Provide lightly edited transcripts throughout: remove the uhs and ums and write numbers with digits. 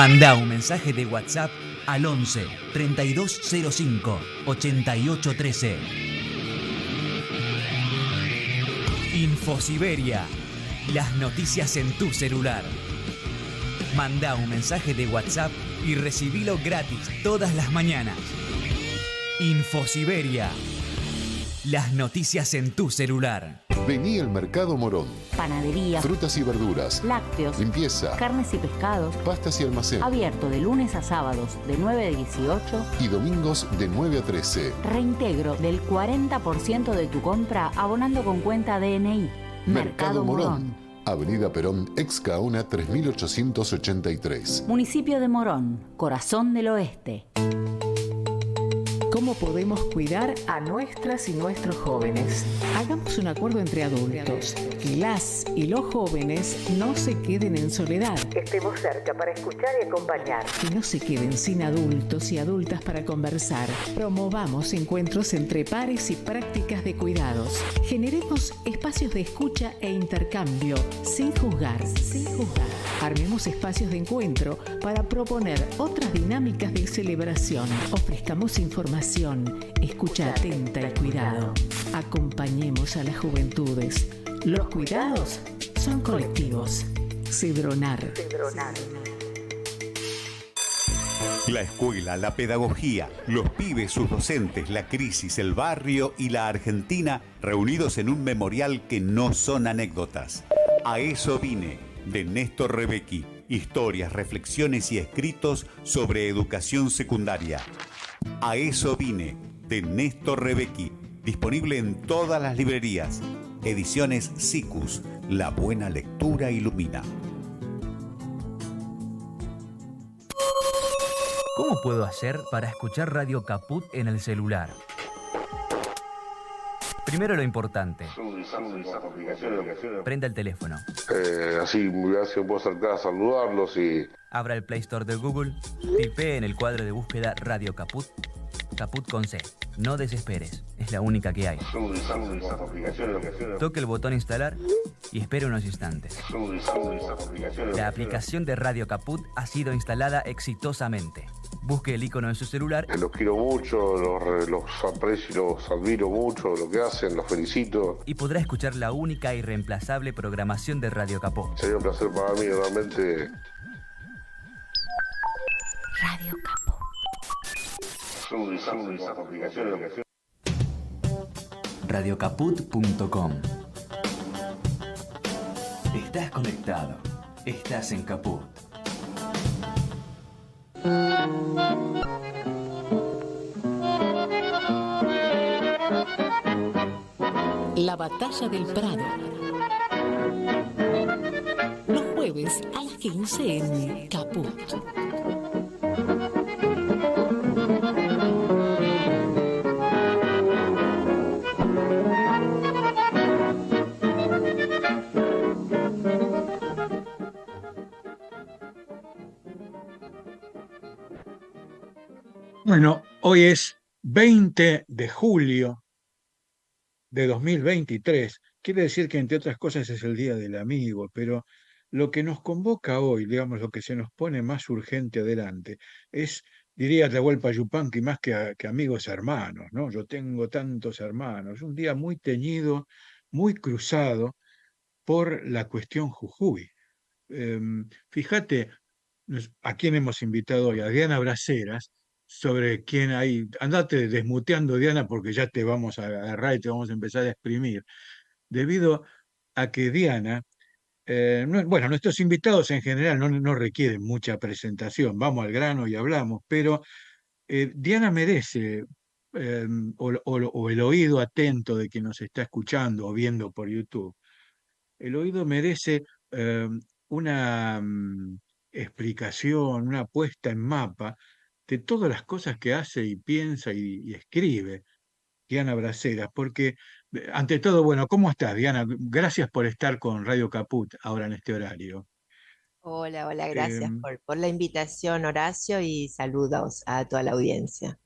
Mandá un mensaje de WhatsApp al 11 3205 8813. Infosiberia. Las noticias en tu celular. Mandá un mensaje de WhatsApp y recibilo gratis todas las mañanas. Infosiberia. Las noticias en tu celular. Vení al Mercado Morón. Panadería, Frutas y verduras, lácteos, limpieza, carnes y pescados. pastas y almacén. Abierto de lunes a sábados de 9 a 18. Y domingos de 9 a 13. Reintegro del 40% de tu compra abonando con cuenta DNI. Mercado Morón. Avenida Perón, ex Gaona 3883. Municipio de Morón, corazón del oeste. ¿Cómo podemos cuidar a nuestras y nuestros jóvenes? Hagamos un acuerdo entre adultos. Que las y los jóvenes no se queden en soledad. Estemos cerca para escuchar y acompañar. Que no se queden sin adultos y adultas para conversar. Promovamos encuentros entre pares y prácticas de cuidados. Generemos espacios de escucha e intercambio, sin juzgar, sin juzgar. Armemos espacios de encuentro para proponer otras dinámicas de celebración. Ofrezcamos información, escucha atenta y cuidado. Acompañemos a las juventudes. Los cuidados son colectivos. Cedronar. La escuela, la pedagogía, los pibes, sus docentes, la crisis, el barrio y la Argentina reunidos en un memorial que no son anécdotas. A eso vine, de Néstor Rebecki. Historias, reflexiones y escritos sobre educación secundaria. A eso vine, de Néstor Rebecki. Disponible en todas las librerías. Ediciones Sicus. La buena lectura ilumina. ¿Cómo puedo hacer para escuchar Radio Caput en el celular? Primero lo importante. Prenda el teléfono. Así me puedo acercar a saludarlos y... Abra el Play Store de Google. Tipee en el cuadro de búsqueda Radio Caput. Caput con C. No desesperes. Es la única que hay. Toque el botón instalar y espere unos instantes. La aplicación de Radio Caput ha sido instalada exitosamente. Busque el icono en su celular. Los quiero mucho, los aprecio, los admiro mucho, lo que hacen, los felicito. Y podrá escuchar la única y reemplazable programación de Radio Caput. Sería un placer para mí, realmente. Radio Caput. Radiocaput.com. Estás conectado. Estás en Caput. La batalla del Prado. Los jueves a las 15 en Caput. Bueno, hoy es 20 de julio de 2023. Quiere decir que, entre otras cosas, es el Día del Amigo, pero lo que nos convoca hoy, digamos, lo que se nos pone más urgente adelante, es, diría Atahualpa Yupanqui, más que amigos hermanos, ¿no? Yo tengo tantos hermanos. Un día muy teñido, muy cruzado por la cuestión Jujuy. Fíjate a quién hemos invitado hoy, a Diana Braceras, sobre quién hay. Andate desmuteando, Diana, porque ya te vamos a agarrar y te vamos a empezar a exprimir. Debido a que Diana, bueno, nuestros invitados en general no requieren mucha presentación, vamos al grano y hablamos, pero Diana merece, o el oído atento de quien nos está escuchando o viendo por YouTube, el oído merece una explicación, una puesta en mapa de todas las cosas que hace y piensa y escribe Diana Braceras, porque ante todo, bueno, ¿cómo estás, Diana? Gracias por estar con Radio Caput ahora en este horario. Hola, hola, Eh, gracias por la invitación, Horacio, y saludos a toda la audiencia.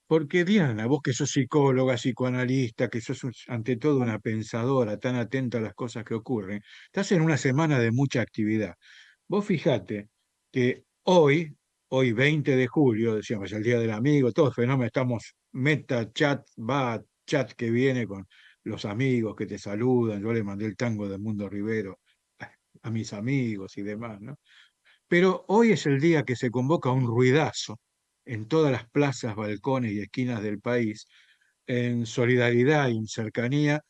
Porque Diana, vos que sos psicóloga, psicoanalista, que sos ante todo una pensadora, tan atenta a las cosas que ocurren, estás en una semana de mucha actividad. Vos fijate que Hoy 20 de julio, decíamos, el Día del Amigo, todos fenómenos, estamos meta, chat, va, chat que viene con los amigos que te saludan. Yo le mandé el tango de Mundo Rivero a mis amigos y demás, ¿no? Pero hoy es el día que se convoca un ruidazo en todas las plazas, balcones y esquinas del país, en solidaridad y en cercanía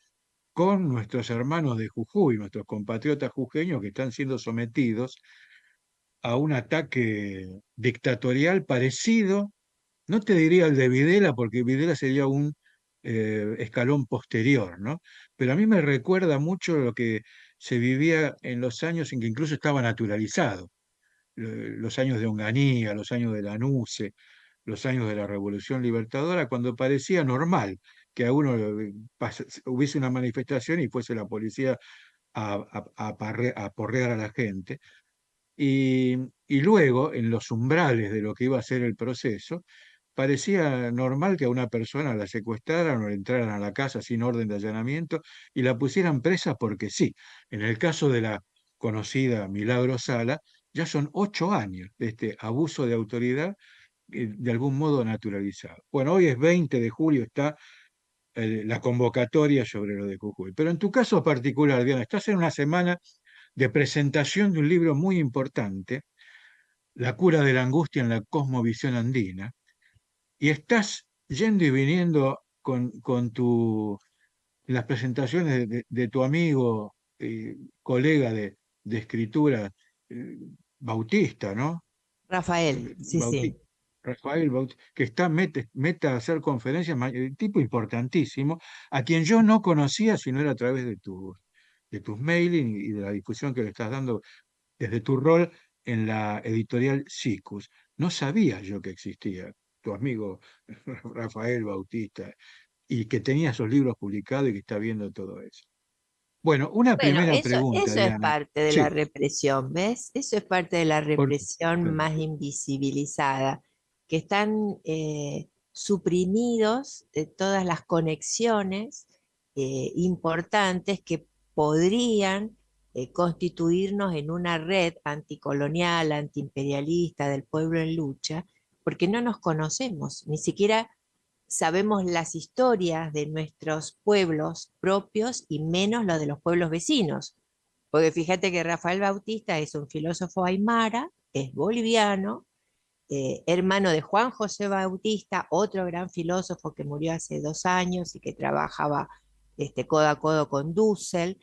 con nuestros hermanos de Jujuy, nuestros compatriotas jujeños que están siendo sometidos a un ataque dictatorial parecido, no te diría el de Videla, porque Videla sería un escalón posterior, ¿no? Pero a mí me recuerda mucho lo que se vivía en los años en que incluso estaba naturalizado, los años de Onganía, los años de Lanuse, los años de la Revolución Libertadora, cuando parecía normal que a uno hubiese una manifestación y fuese la policía a porrear a la gente. Y luego, en los umbrales de lo que iba a ser el proceso, parecía normal que a una persona la secuestraran o le entraran a la casa sin orden de allanamiento y la pusieran presa porque sí. En el caso de la conocida Milagro Sala, ya son 8 años de este abuso de autoridad de algún modo naturalizado. Bueno, hoy es 20 de julio, está la convocatoria sobre lo de Jujuy. Pero en tu caso particular, Diana, estás en una semana de presentación de un libro muy importante, La cura de la angustia en la cosmovisión andina, y estás yendo y viniendo en las presentaciones de tu amigo, colega de escritura, Bautista, ¿no? Rafael, sí, sí. Bauti- Rafael Bautista, que está meta a hacer conferencias, tipo importantísimo, a quien yo no conocía si no era a través de tus mailing y de la difusión que le estás dando desde tu rol en la editorial Sicus. No sabía yo que existía tu amigo Rafael Bautista y que tenía esos libros publicados y que está viendo todo eso. Bueno, una Bueno, primera pregunta, eso es Diana. parte de la Sí, represión, ¿ves? Eso es parte de la por- represión más invisibilizada, que están suprimidos de todas las conexiones importantes que podrían constituirnos en una red anticolonial, antiimperialista del pueblo en lucha, porque no nos conocemos, ni siquiera sabemos las historias de nuestros pueblos propios y menos los de los pueblos vecinos. Porque fíjate que Rafael Bautista es un filósofo aymara, es boliviano, hermano de Juan José Bautista, otro gran filósofo que murió hace 2 años y que trabajaba codo a codo con Dussel.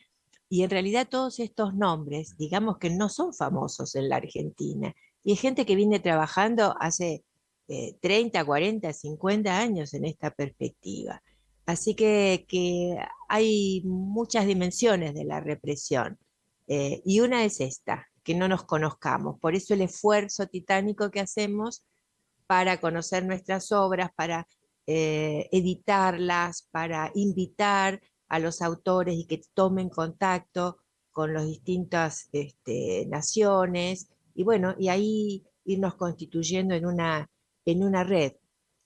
Y en realidad todos estos nombres, digamos que no son famosos en la Argentina. Y hay gente que viene trabajando hace 30, 40, 50 años en esta perspectiva. Así que hay muchas dimensiones de la represión. Y una es esta, que no nos conozcamos. Por eso el esfuerzo titánico que hacemos para conocer nuestras obras, para editarlas, para invitar a los autores y que tomen contacto con las distintas naciones, y bueno, y ahí irnos constituyendo en una red,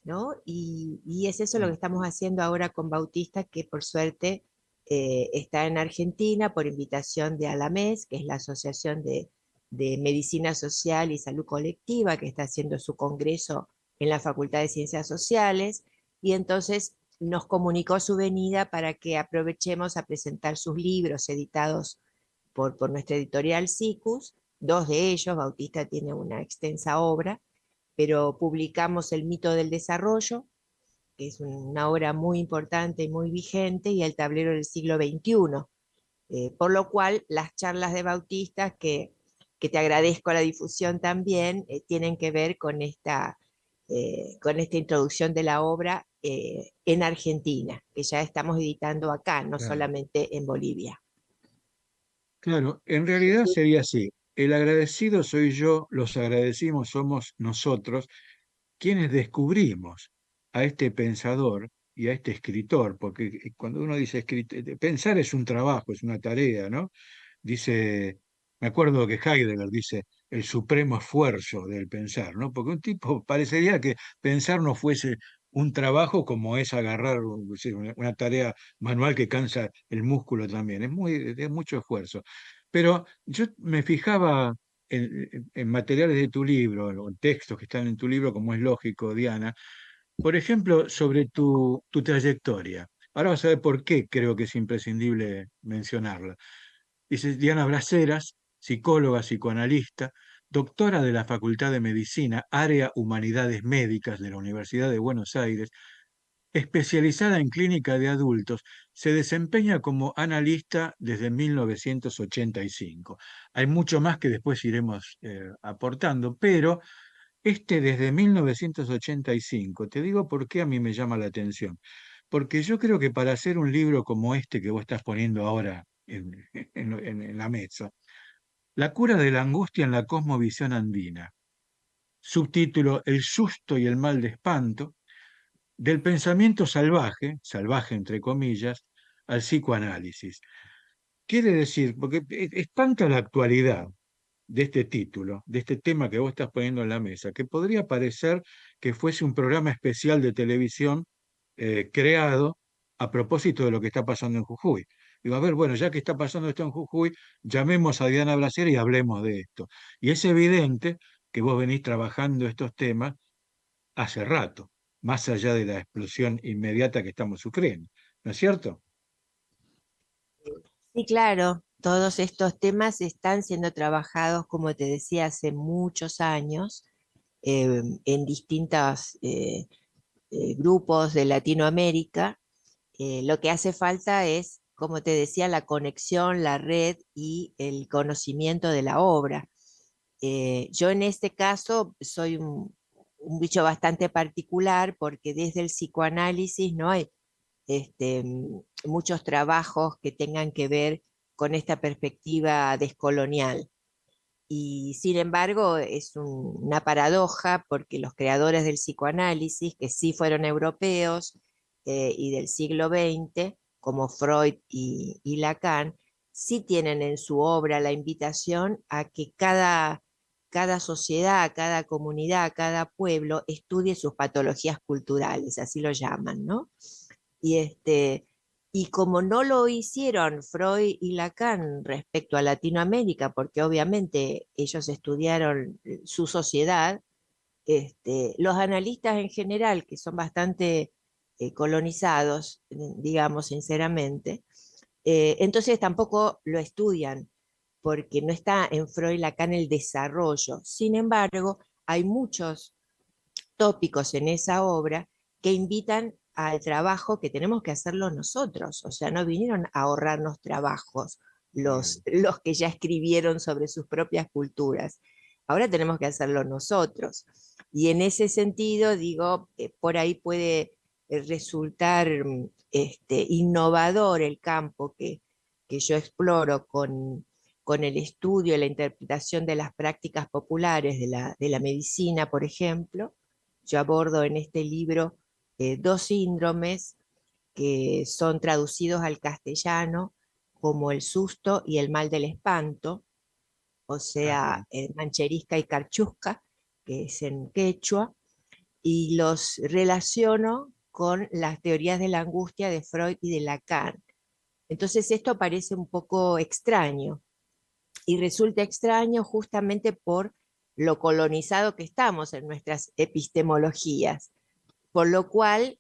¿no? Y es eso lo que estamos haciendo ahora con Bautista, que por suerte está en Argentina por invitación de ALAMES, que es la Asociación de Medicina Social y Salud Colectiva, que está haciendo su congreso en la Facultad de Ciencias Sociales, y entonces nos comunicó su venida para que aprovechemos a presentar sus libros editados por nuestra editorial Sicus. Dos de ellos, Bautista tiene una extensa obra, pero publicamos El mito del desarrollo, que es una obra muy importante y muy vigente, y El tablero del siglo XXI. Por lo cual, las charlas de Bautista, que te agradezco la difusión también, tienen que ver con esta introducción de la obra en Argentina, que ya estamos editando acá, no claro, solamente en Bolivia. claro, en realidad sería así. El agradecido soy yo, los agradecimos somos nosotros, quienes descubrimos a este pensador y a este escritor, porque cuando uno dice pensar es un trabajo, es una tarea, ¿no? Dice, me acuerdo que Heidegger dice el supremo esfuerzo del pensar, ¿no? Porque un tipo parecería que pensar no fuese un trabajo como es agarrar una tarea manual que cansa el músculo también, es mucho esfuerzo. Pero yo me fijaba en materiales de tu libro, o en textos que están en tu libro, como es lógico, Diana, por ejemplo, sobre tu trayectoria. Ahora vas a ver por qué creo que es imprescindible mencionarla. Dice Diana Braceras, psicóloga, psicoanalista, doctora de la Facultad de Medicina, Área Humanidades Médicas de la Universidad de Buenos Aires, especializada en clínica de adultos, se desempeña como analista desde 1985. Hay mucho más que después iremos aportando, pero desde 1985, te digo por qué a mí me llama la atención. Porque yo creo que para hacer un libro como este que vos estás poniendo ahora en la mesa, La cura de la angustia en la cosmovisión andina, subtítulo El susto y el mal de espanto, del pensamiento salvaje, salvaje entre comillas, al psicoanálisis. Quiere decir, porque es tanta la actualidad de este título, de este tema que vos estás poniendo en la mesa, que podría parecer que fuese un programa especial de televisión creado a propósito de lo que está pasando en Jujuy. Digo, a ver, bueno, ya que está pasando esto en Jujuy, llamemos a Diana Bracer y hablemos de esto. Y es evidente que vos venís trabajando estos temas hace rato, más allá de la explosión inmediata que estamos sufriendo, ¿no es cierto? Sí, claro, todos estos temas están siendo trabajados, como te decía, hace muchos años en distintos grupos de Latinoamérica. Lo que hace falta es, como te decía, la conexión, la red y el conocimiento de la obra. Yo en este caso soy un bicho bastante particular porque desde el psicoanálisis no hay muchos trabajos que tengan que ver con esta perspectiva descolonial. Y sin embargo es una paradoja porque los creadores del psicoanálisis, que sí fueron europeos y del siglo XX, como Freud y Lacan, sí tienen en su obra la invitación a que cada sociedad, cada comunidad, cada pueblo estudie sus patologías culturales, así lo llaman, ¿no? Y como no lo hicieron Freud y Lacan respecto a Latinoamérica, porque obviamente ellos estudiaron su sociedad, los analistas en general, que son bastante colonizados, digamos sinceramente, entonces tampoco lo estudian, porque no está en Freud y Lacan el desarrollo. Sin embargo, hay muchos tópicos en esa obra que invitan al trabajo que tenemos que hacerlo nosotros. O sea, no vinieron a ahorrarnos trabajos los que ya escribieron sobre sus propias culturas. Ahora tenemos que hacerlo nosotros. Y en ese sentido, digo, por ahí puede resultar innovador el campo que yo exploro con el estudio y la interpretación de las prácticas populares de la medicina, por ejemplo. Yo abordo en este libro dos síndromes que son traducidos al castellano como el susto y el mal del espanto, o sea, mancherisca y carchusca, que es en quechua, y los relaciono con las teorías de la angustia de Freud y de Lacan. Entonces esto parece un poco extraño, y resulta extraño justamente por lo colonizado que estamos en nuestras epistemologías, por lo cual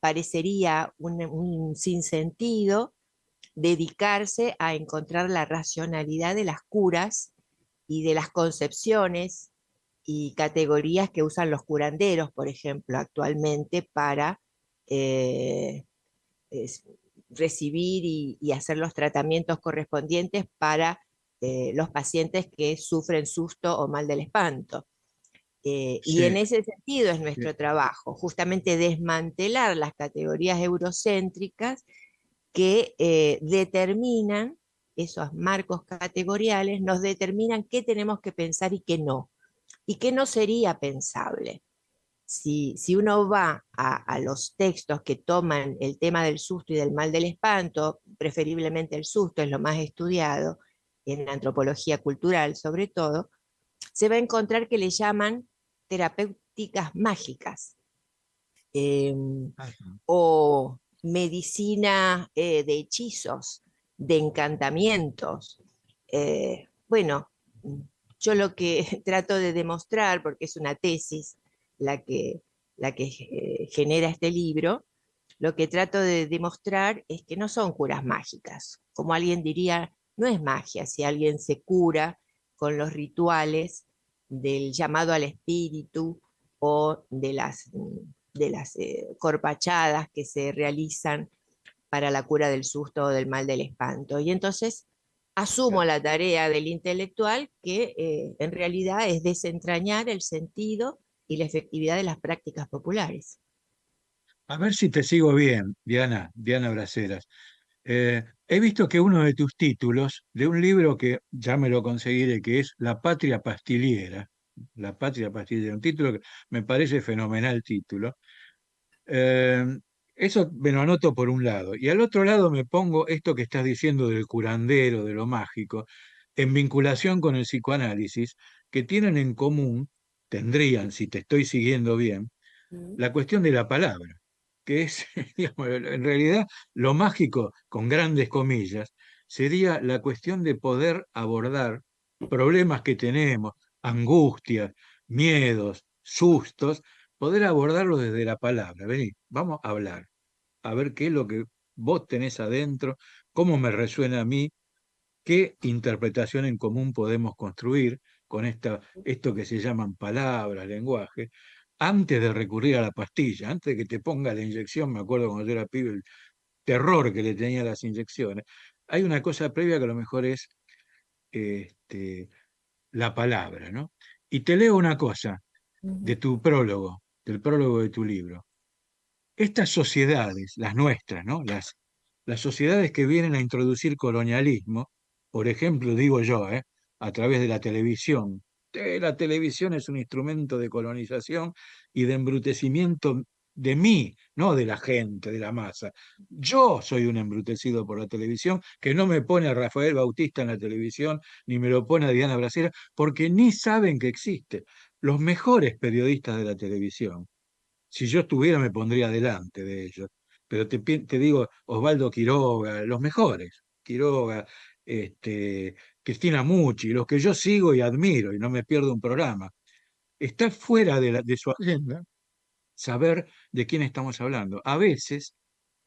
parecería un sinsentido dedicarse a encontrar la racionalidad de las curas y de las concepciones y categorías que usan los curanderos, por ejemplo, actualmente para recibir y hacer los tratamientos correspondientes para los pacientes que sufren susto o mal del espanto. Sí. Y en ese sentido es nuestro trabajo, justamente desmantelar las categorías eurocéntricas que determinan, esos marcos categoriales, nos determinan qué tenemos que pensar y qué no sería pensable. Si uno va a los textos que toman el tema del susto y del mal del espanto, preferiblemente el susto es lo más estudiado, en antropología cultural sobre todo, se va a encontrar que le llaman terapéuticas mágicas o medicina de hechizos, de encantamientos. Bueno, yo lo que trato de demostrar, porque es una tesis la que genera este libro, lo que trato de demostrar es que no son curas mágicas. Como alguien diría, no es magia si alguien se cura con los rituales del llamado al espíritu o de las corpachadas que se realizan para la cura del susto o del mal del espanto. Y entonces asumo la tarea del intelectual que en realidad es desentrañar el sentido y la efectividad de las prácticas populares. A ver si te sigo bien, Diana Braceras. He visto que uno de tus títulos, de un libro que ya me lo conseguiré, que es La Patria Pastiliera, La Patria Pastiliera, un título que me parece fenomenal título. Eh, Eso me lo anoto por un lado. Y al otro lado me pongo esto que estás diciendo del curandero, de lo mágico, en vinculación con el psicoanálisis, que tienen en común, tendrían, si te estoy siguiendo bien, la cuestión de la palabra, que es, digamos, en realidad, lo mágico, con grandes comillas, sería la cuestión de poder abordar problemas que tenemos, angustias, miedos, sustos, poder abordarlo desde la palabra. Vení, vamos a hablar, a ver qué es lo que vos tenés adentro, cómo me resuena a mí, qué interpretación en común podemos construir con esto que se llaman palabras, lenguaje, antes de recurrir a la pastilla, antes de que te ponga la inyección. Me acuerdo cuando yo era pibe, el terror que le tenía a las inyecciones. Hay una cosa previa que a lo mejor es este, la palabra, ¿no? Y te leo una cosa de tu prólogo, del prólogo de tu libro. Estas sociedades, las nuestras, ¿no? Las sociedades que vienen a introducir colonialismo, por ejemplo, digo yo, a través de la televisión. La televisión es un instrumento de colonización y de embrutecimiento de mí, no de la gente, de la masa. Yo soy un embrutecido por la televisión, que no me pone a Rafael Bautista en la televisión, ni me lo pone a Diana Bracera, porque ni saben que existe. Los mejores periodistas de la televisión, si yo estuviera me pondría delante de ellos. Pero te digo, Osvaldo Quiroga, los mejores, Quiroga, Cristina Mucci, los que yo sigo y admiro y no me pierdo un programa. Está fuera de su agenda saber de quién estamos hablando. A veces,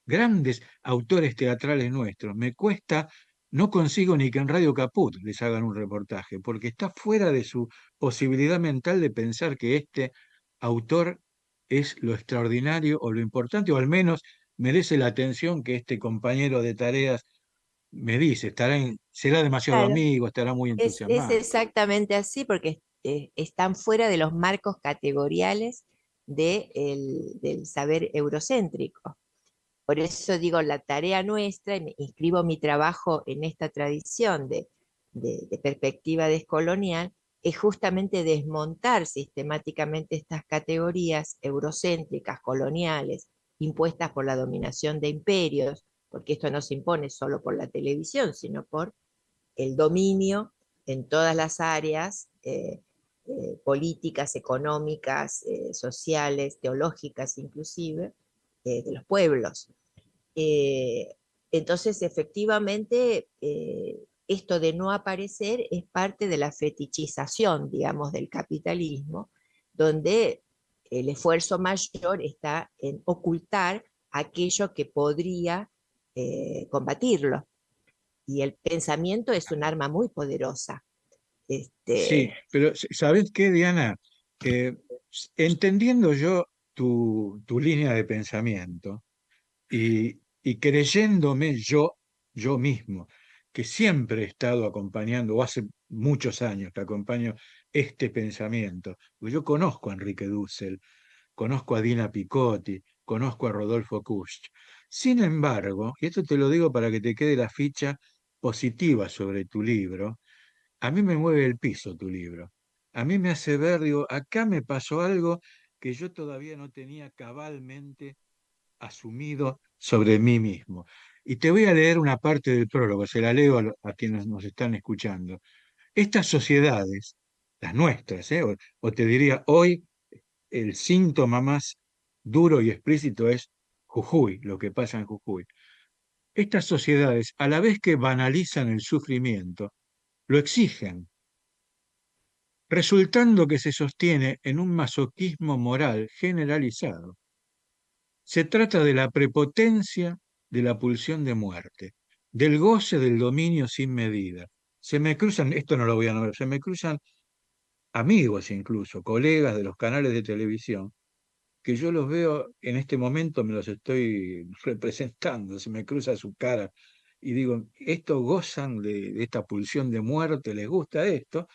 grandes autores teatrales nuestros, me cuesta, no consigo ni que en Radio Caput les hagan un reportaje, porque está fuera de su posibilidad mental de pensar que este autor es lo extraordinario o lo importante, o al menos merece la atención que este compañero de tareas me dice. Será demasiado Claro, amigo, estará muy es entusiasmado. exactamente así porque están fuera de los marcos categoriales del saber eurocéntrico. Por eso digo, la tarea nuestra, y me inscribo mi trabajo en esta tradición de perspectiva descolonial, es justamente desmontar sistemáticamente estas categorías eurocéntricas, coloniales, impuestas por la dominación de imperios, porque esto no se impone solo por la televisión, sino por el dominio en todas las áreas políticas, económicas, sociales, teológicas inclusive, de los pueblos. Eh, entonces, efectivamente, esto de no aparecer es parte de la fetichización, digamos, del capitalismo, donde el esfuerzo mayor está en ocultar aquello que podría combatirlo. Y el pensamiento es un arma muy poderosa. Sí, Este, pero ¿sabes qué, Diana? Eh, Entendiendo yo tu línea de pensamiento, y creyéndome yo mismo, que siempre he estado acompañando, o hace muchos años que acompaño este pensamiento, porque yo conozco a Enrique Dussel, conozco a Dina Picotti, conozco a Rodolfo Kusch. Sin embargo, y esto te lo digo para que te quede la ficha positiva sobre tu libro, a mí me mueve el piso tu libro. A mí me hace ver, digo, acá me pasó algo que yo todavía no tenía cabalmente asumido sobre mí mismo. Y te voy a leer una parte del prólogo, se la leo a quienes nos están escuchando. Estas sociedades, las nuestras, o te diría, hoy el síntoma más duro y explícito es Jujuy, lo que pasa en Jujuy. Estas sociedades, a la vez que banalizan el sufrimiento, lo exigen. resultando que se sostiene en un masoquismo moral generalizado. Se trata de la prepotencia de la pulsión de muerte, del goce del dominio sin medida. Se me cruzan, esto no lo voy a nombrar, se me cruzan amigos incluso, colegas de los canales de televisión, que yo los veo en este momento, me los estoy representando, se me cruza su cara y digo, estos gozan de esta pulsión de muerte, les gusta esto,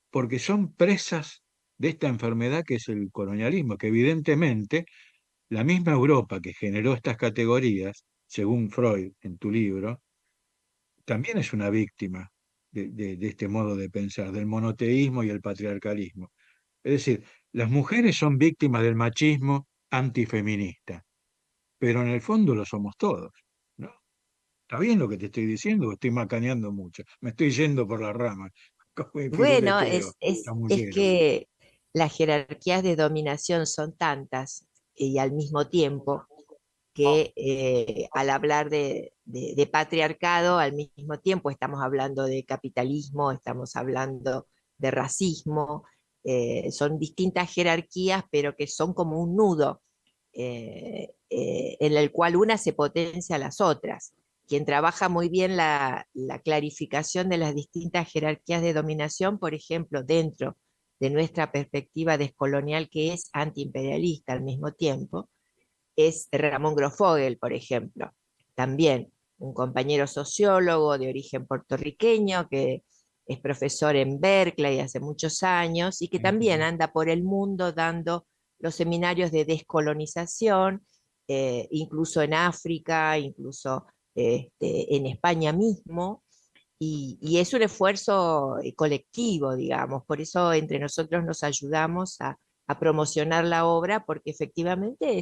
porque son presas de esta enfermedad que es el colonialismo, que evidentemente la misma Europa que generó estas categorías, según Freud en tu libro, también es una víctima de este modo de pensar, del monoteísmo y el patriarcalismo. Es decir, las mujeres son víctimas del machismo antifeminista, pero en el fondo lo somos todos, ¿no? ¿Está bien lo que te estoy diciendo o estoy macaneando mucho? Me estoy yendo por las ramas, como el Bueno, firuletero, es chamullero. que las jerarquías de dominación son tantas y al mismo tiempo que al hablar de patriarcado, al mismo tiempo estamos hablando de capitalismo, estamos hablando de racismo, son distintas jerarquías, pero que son como un nudo en el cual una se potencia a las otras. Quien trabaja muy bien la clarificación de las distintas jerarquías de dominación, por ejemplo, dentro de nuestra perspectiva descolonial, que es antiimperialista al mismo tiempo, es Ramón Grosfoguel, por ejemplo. También un compañero sociólogo de origen puertorriqueño que es profesor en Berkeley hace muchos años y que también anda por el mundo dando los seminarios de descolonización, incluso en África, incluso en España mismo, y es un esfuerzo colectivo, digamos, por eso entre nosotros nos ayudamos a promocionar la obra, porque efectivamente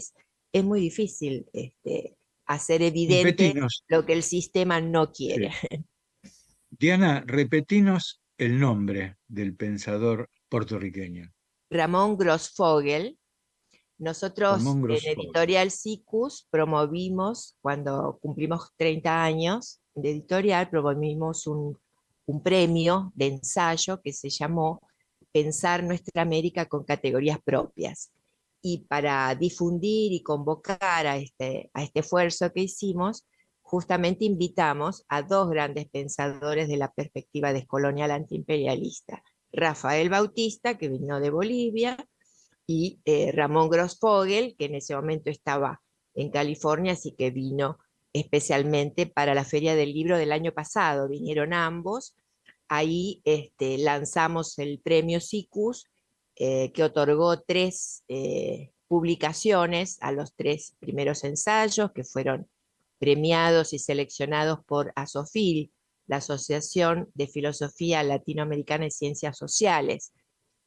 es muy difícil hacer evidente Repetinos, lo que el sistema no quiere. sí. Diana, repetinos el nombre del pensador puertorriqueño. Ramón Grosfoguel. Nosotros Ramón en Grosfoguel. Editorial Sikus promovimos, cuando cumplimos 30 años de editorial, promovimos un premio de ensayo que se llamó Pensar Nuestra América con categorías propias. Y para difundir y convocar a este esfuerzo que hicimos, justamente invitamos a dos grandes pensadores de la perspectiva descolonial antiimperialista. Rafael Bautista, que vino de Bolivia, y Ramón Grosfoguel, que en ese momento estaba en California, así que vino especialmente para la Feria del Libro del año pasado. Vinieron ambos. Ahí lanzamos el premio Sikus, que otorgó 3 publicaciones a los 3 primeros ensayos, que fueron premiados y seleccionados por ASOFIL, la Asociación de Filosofía Latinoamericana y Ciencias Sociales,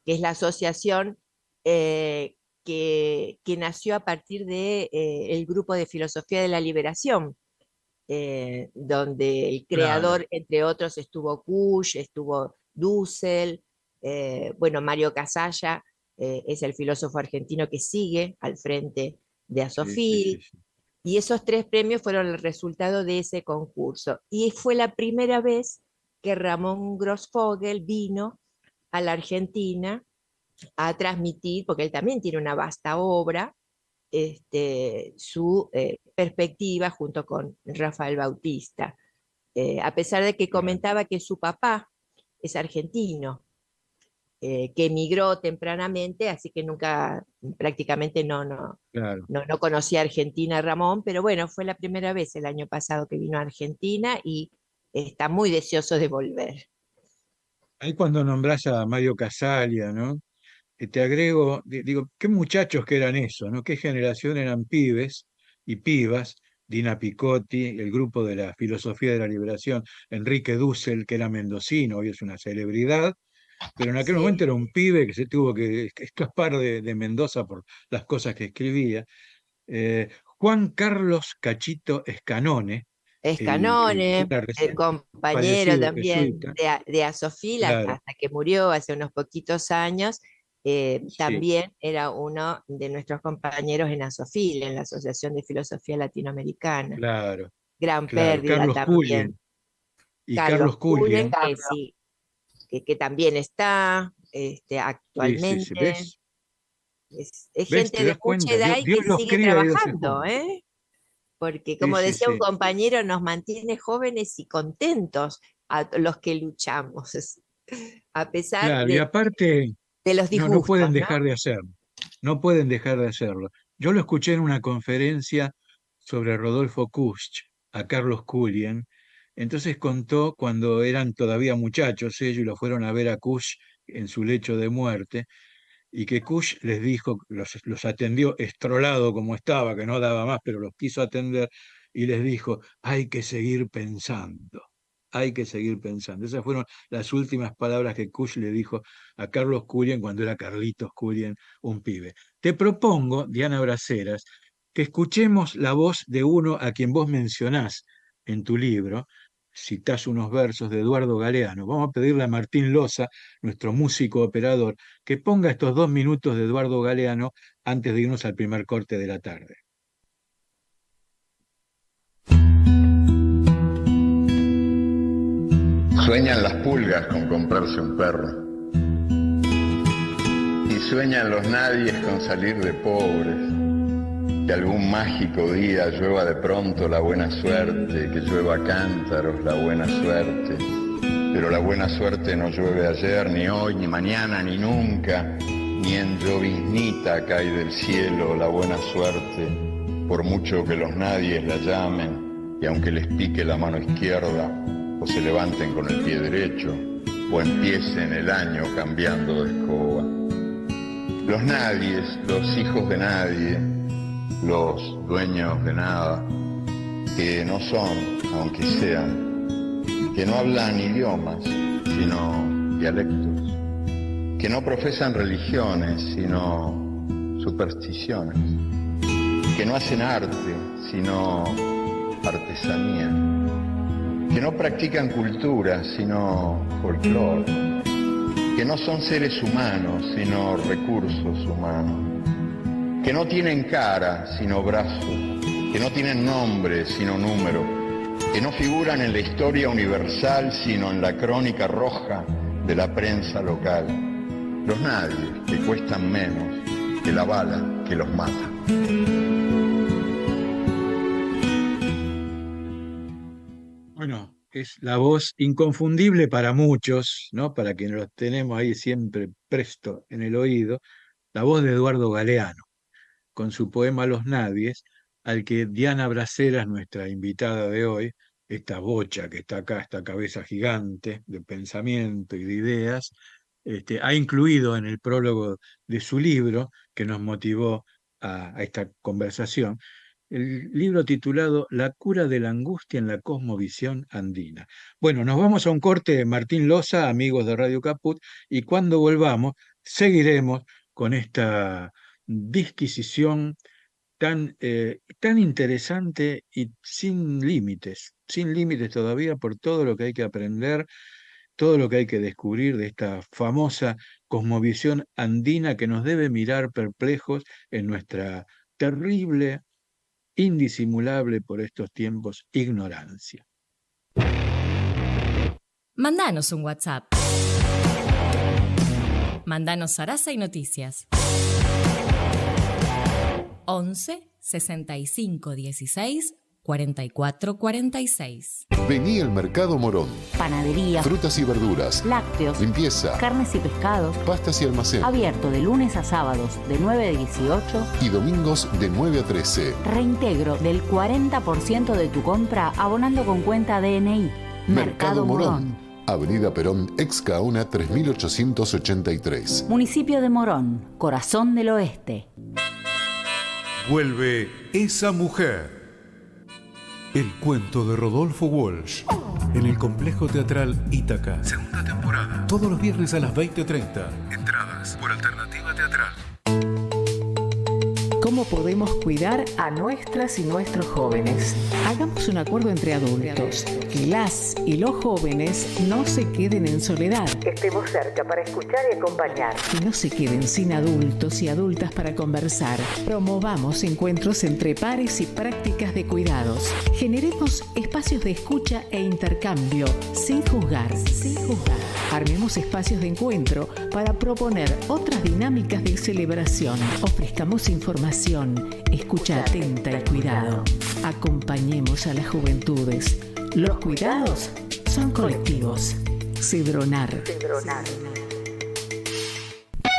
que es la asociación que nació a partir de el grupo de Filosofía de la Liberación, donde el creador, entre otros, estuvo Kusch, estuvo Dussel, bueno, Mario Casalla es el filósofo argentino que sigue al frente de ASOFIL, Sí. y esos 3 premios fueron el resultado de ese concurso. Y fue la primera vez que Ramón Grosfoguel vino a la Argentina a transmitir, porque él también tiene una vasta obra, su perspectiva junto con Rafael Bautista. A pesar de que comentaba que su papá es argentino, que emigró tempranamente, así que nunca, prácticamente no conocía a Argentina Ramón, pero bueno, fue la primera vez el año pasado que vino a Argentina y está muy deseoso de volver. Ahí cuando nombrás a Mario Casalia, ¿no? Te agrego, digo, qué muchachos que eran eso, ¿no? Qué generación eran pibes y pibas, Dina Picotti, el grupo de la Filosofía de la Liberación, Enrique Dussel, que era mendocino, hoy es una celebridad, pero en aquel momento era un pibe que se tuvo que escapar de Mendoza por las cosas que escribía. Juan Carlos Cachito Escanone, Escanone, era el recién compañero fallecido también jesuita, de ASOFIL, claro, hasta que murió hace unos poquitos años, sí, también era uno de nuestros compañeros en ASOFIL, en la Asociación de Filosofía Latinoamericana. claro, Gran claro. pérdida Carlos también. Cullen y Carlos Carlos Cullen, Cullen, que sí, que también está. actualmente. Sí, ¿ves? Es ¿Ves? gente ¿Te de das cuenta? mucha edad y Dios que los sigue cría y Dios se trabajando, junta. Porque como Sí, decía un sí. compañero, nos mantiene jóvenes y contentos a los que luchamos, a pesar Claro, y aparte, de los no pueden disgustos, ¿no? dejar de hacerlo. No pueden dejar de hacerlo. Yo lo escuché en una conferencia sobre Rodolfo Kusch, a Carlos Cullen. Entonces contó cuando eran todavía muchachos ellos y lo fueron a ver a Kusch en su lecho de muerte, y que Kusch les dijo, los atendió estrolado como estaba, que no daba más, pero los quiso atender, y les dijo, hay que seguir pensando. Hay que seguir pensando. Esas fueron las últimas palabras que Kusch le dijo a Carlos Cullen cuando era Carlitos Cullen, un pibe. Te propongo, Diana Braceras, que escuchemos la voz de uno a quien vos mencionás en tu libro, citás unos versos de Eduardo Galeano. Vamos a pedirle a Martín Loza, nuestro músico operador, que ponga estos 2 minutos de Eduardo Galeano antes de irnos al primer corte de la tarde. Sueñan las pulgas con comprarse un perro. Y sueñan los nadies con salir de pobres. Que algún mágico día llueva de pronto la buena suerte, que llueva a cántaros la buena suerte. Pero la buena suerte no llueve ayer, ni hoy, ni mañana, ni nunca. Ni en lloviznita cae del cielo la buena suerte, por mucho que los nadies la llamen, y aunque les pique la mano izquierda, o se levanten con el pie derecho, o empiecen el año cambiando de escoba. Los nadies, los hijos de nadie, los dueños de nada, que no son, aunque sean, que no hablan idiomas, sino dialectos, que no profesan religiones, sino supersticiones, que no hacen arte, sino artesanía, que no practican cultura, sino folclore, que no son seres humanos, sino recursos humanos, que no tienen cara, sino brazos, que no tienen nombre, sino número, que no figuran en la historia universal, sino en la crónica roja de la prensa local. Los nadies, que cuestan menos que la bala que los mata. Bueno, es la voz inconfundible para muchos, ¿no? Para quienes los tenemos ahí siempre presto en el oído, la voz de Eduardo Galeano, con su poema Los Nadies, al que Diana Braceras, nuestra invitada de hoy, esta bocha que está acá, esta cabeza gigante de pensamiento y de ideas, ha incluido en el prólogo de su libro, que nos motivó a esta conversación, el libro titulado La cura de la angustia en la cosmovisión andina. Bueno, nos vamos a un corte de Martín Loza, amigos de Radio Caput, y cuando volvamos seguiremos con esta disquisición tan interesante y sin límites todavía por todo lo que hay que aprender, todo lo que hay que descubrir de esta famosa cosmovisión andina que nos debe mirar perplejos en nuestra terrible, indisimulable por estos tiempos, ignorancia. Mandanos un WhatsApp. Mandanos zaraza y noticias. 11 65 16 44 46. Vení al Mercado Morón. Panadería, Frutas y verduras, lácteos, limpieza, carnes y pescados. pastas y almacén. Abierto de lunes a sábados de 9 a 18. Y domingos de 9 a 13. Reintegro del 40% de tu compra abonando con cuenta DNI. Mercado Morón. Avenida Perón, ex Gaona 3883. Municipio de Morón, corazón del oeste. Vuelve Esa Mujer. El cuento de Rodolfo Walsh. En el Complejo Teatral Ítaca. Segunda temporada. Todos los viernes a las 20:30. Entradas por Alternativa Teatral. ¿Cómo podemos cuidar a nuestras y nuestros jóvenes? Hagamos un acuerdo entre adultos. Que las y los jóvenes no se queden en soledad. Estemos cerca para escuchar y acompañar. Que no se queden sin adultos y adultas para conversar. Promovamos encuentros entre pares y prácticas de cuidados. Generemos espacios de escucha e intercambio sin juzgar. Armemos espacios de encuentro para proponer otras dinámicas de celebración. Ofrezcamos información, escucha atenta y cuidado. Acompañemos a las juventudes. Los cuidados son colectivos. Cedronar.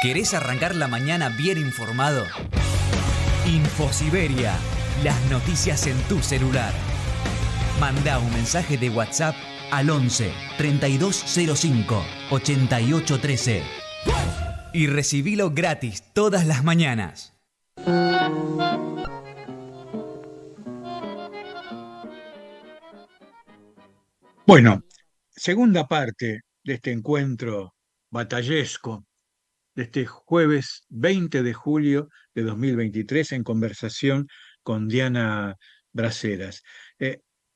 ¿Querés arrancar la mañana bien informado? Infosiberia, las noticias en tu celular. Manda un mensaje de WhatsApp al 11 3205 8813 y recibilo gratis todas las mañanas. Bueno, segunda parte de este encuentro batallesco de este jueves 20 de julio de 2023 en conversación con Diana Braceras.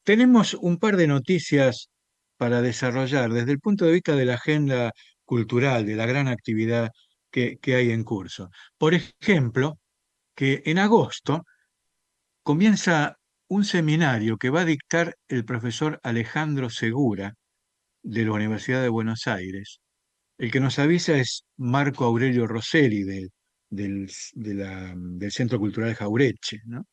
Tenemos un par de noticias para desarrollar desde el punto de vista de la agenda cultural, de la gran actividad que hay en curso. Por ejemplo, que en agosto comienza un seminario que va a dictar el profesor Alejandro Segura de la Universidad de Buenos Aires. El que nos avisa es Marco Aurelio Rosselli del Centro Cultural Jaureche, ¿no?